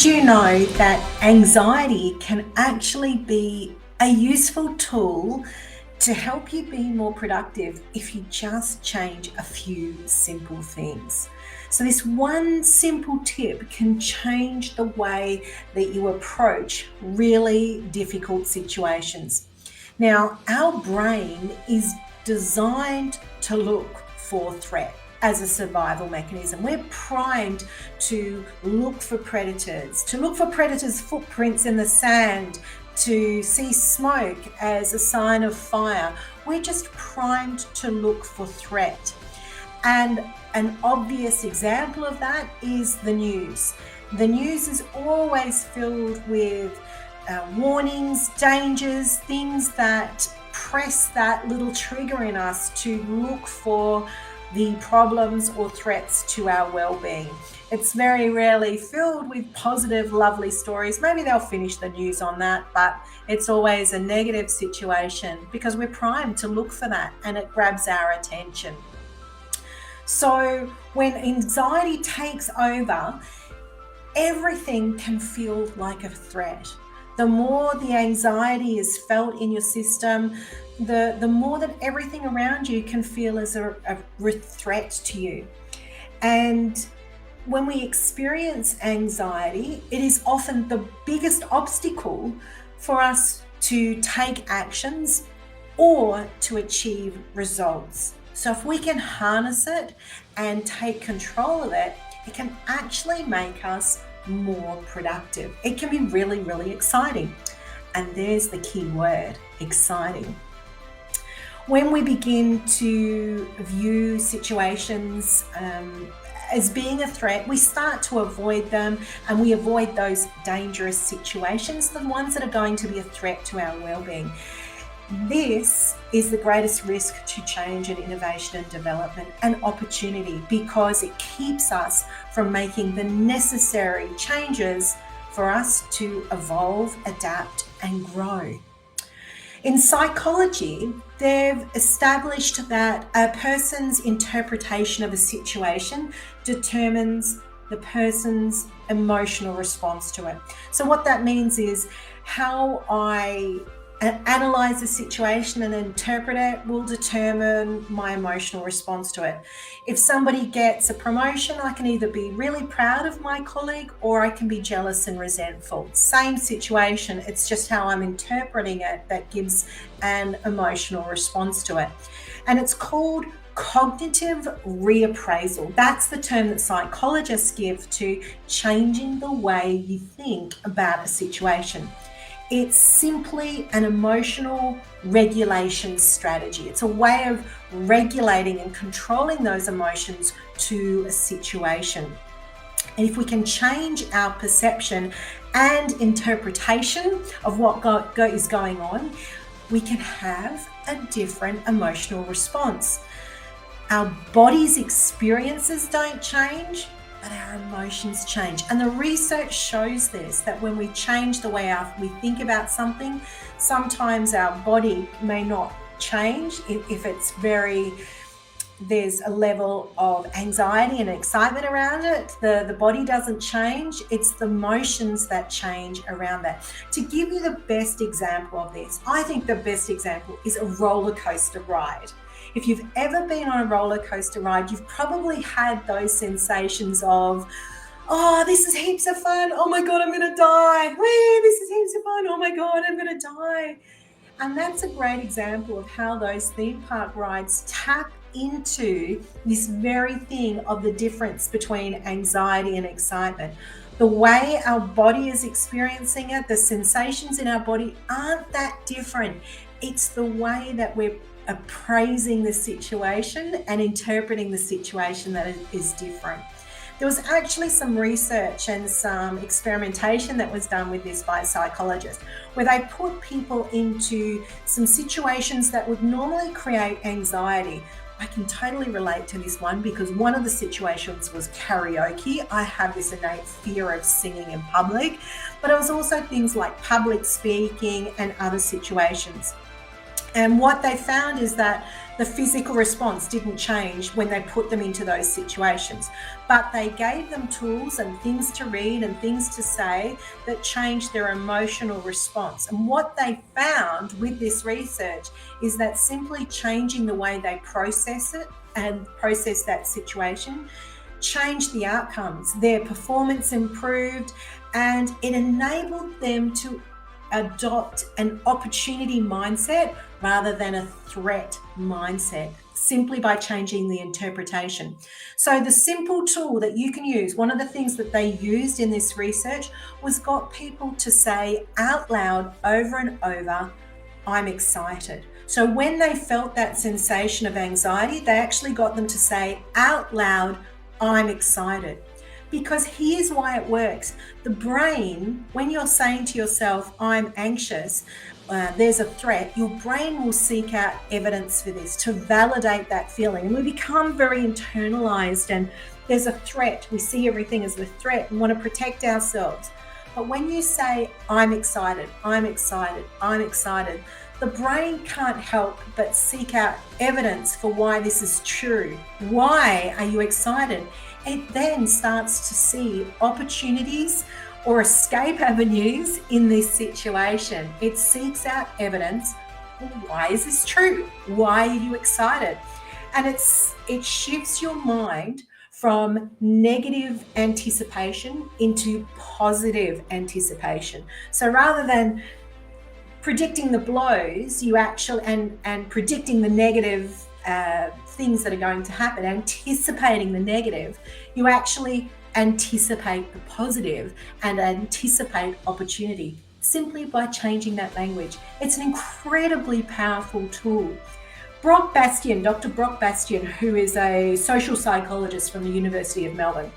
Did you know that anxiety can actually be a useful tool to help you be more productive if you just change a few simple things? So this one simple tip can change the way that you approach really difficult situations. Now, our brain is designed to look for threat as a survival mechanism. We're primed to look for predators, footprints in the sand, to see smoke as a sign of fire. We're just primed to look for threat. And an obvious example of that is the news. The news is always filled with warnings, dangers, things that press that little trigger in us to look for the problems or threats to our well-being. It's very rarely filled with positive, lovely stories. Maybe they'll finish the news on that, but it's always a negative situation because we're primed to look for that and it grabs our attention. So when anxiety takes over, everything can feel like a threat. The more the anxiety is felt in your system, the more that everything around you can feel as a threat to you. And when we experience anxiety, it is often the biggest obstacle for us to take actions or to achieve results. So if we can harness it and take control of it, it can actually make us more productive. It can be really, really exciting. And there's the key word, exciting. When we begin to view situations as being a threat, we start to avoid them, and we avoid those dangerous situations, the ones that are going to be a threat to our well-being. This is the greatest risk to change and innovation and development and opportunity, because it keeps us from making the necessary changes for us to evolve, adapt, and grow. In psychology, they've established that a person's interpretation of a situation determines the person's emotional response to it. So what that means is how I analyze the situation and interpret it will determine my emotional response to it. If somebody gets a promotion, I can either be really proud of my colleague or I can be jealous and resentful. Same situation, it's just how I'm interpreting it that gives an emotional response to it. And it's called cognitive reappraisal. That's the term that psychologists give to changing the way you think about a situation. It's simply an emotional regulation strategy. It's a way of regulating and controlling those emotions to a situation. And if we can change our perception and interpretation of what is going on, we can have a different emotional response. Our body's experiences don't change, but our emotions change. And the research shows this, that when we change the way we think about something, sometimes our body may not change. If there's a level of anxiety and excitement around it, the body doesn't change. It's the emotions that change around that. To give you the best example of this, I think the best example is a roller coaster ride. If you've ever been on a roller coaster ride, you've probably had those sensations of, oh, this is heaps of fun. Oh my God, I'm going to die. Whee, this is heaps of fun. Oh my God, I'm going to die. And that's a great example of how those theme park rides tap into this very thing of the difference between anxiety and excitement. The way our body is experiencing it, the sensations in our body aren't that different. It's the way that we're appraising the situation and interpreting the situation that is different. There was actually some research and some experimentation that was done with this by psychologists, where they put people into some situations that would normally create anxiety. I can totally relate to this one because one of the situations was karaoke. I have this innate fear of singing in public, but it was also things like public speaking and other situations. And what they found is that The physical response didn't change when they put them into those situations, but they gave them tools and things to read and things to say that changed their emotional response. And what they found with this research is that simply changing the way they process it and process that situation changed the outcomes. Their performance improved, and it enabled them to adopt an opportunity mindset rather than a threat mindset, simply by changing the interpretation. So the simple tool that you can use, one of the things that they used in this research was got people to say out loud over and over, I'm excited. So when they felt that sensation of anxiety, they actually got them to say out loud, I'm excited. Because here's why it works. The brain, when you're saying to yourself, I'm anxious, there's a threat, your brain will seek out evidence for this to validate that feeling. And we become very internalized, and there's a threat. We see everything as a threat and want to protect ourselves. But when you say, I'm excited, I'm excited, I'm excited, the brain can't help but seek out evidence for why this is true. Why are you excited? It then starts to see opportunities or escape avenues in this situation. It seeks out evidence. Well, why is this true? Why are you excited? And it shifts your mind from negative anticipation into positive anticipation. So rather than predicting the blows, you actually and predicting the negative things that are going to happen, anticipating the negative, you actually anticipate the positive and anticipate opportunity simply by changing that language. It's an incredibly powerful tool. Dr. Brock Bastian, who is a social psychologist from the University of Melbourne,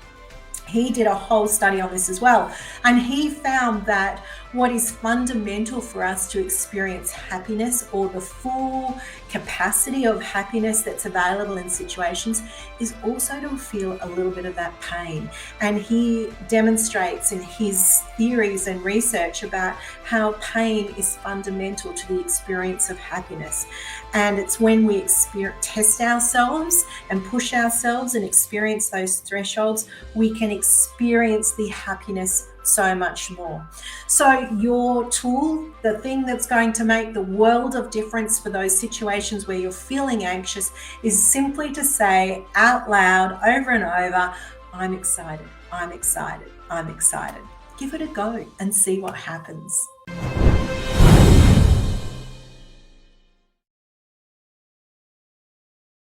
he did a whole study on this as well. And he found that what is fundamental for us to experience happiness, or the full capacity of happiness that's available in situations, is also to feel a little bit of that pain. And he demonstrates in his theories and research about how pain is fundamental to the experience of happiness. And it's when we test ourselves and push ourselves and experience those thresholds, we can experience the happiness so much more. So your tool, the thing that's going to make the world of difference for those situations where you're feeling anxious, is simply to say out loud over and over, I'm excited, I'm excited, I'm excited. Give it a go and see what happens.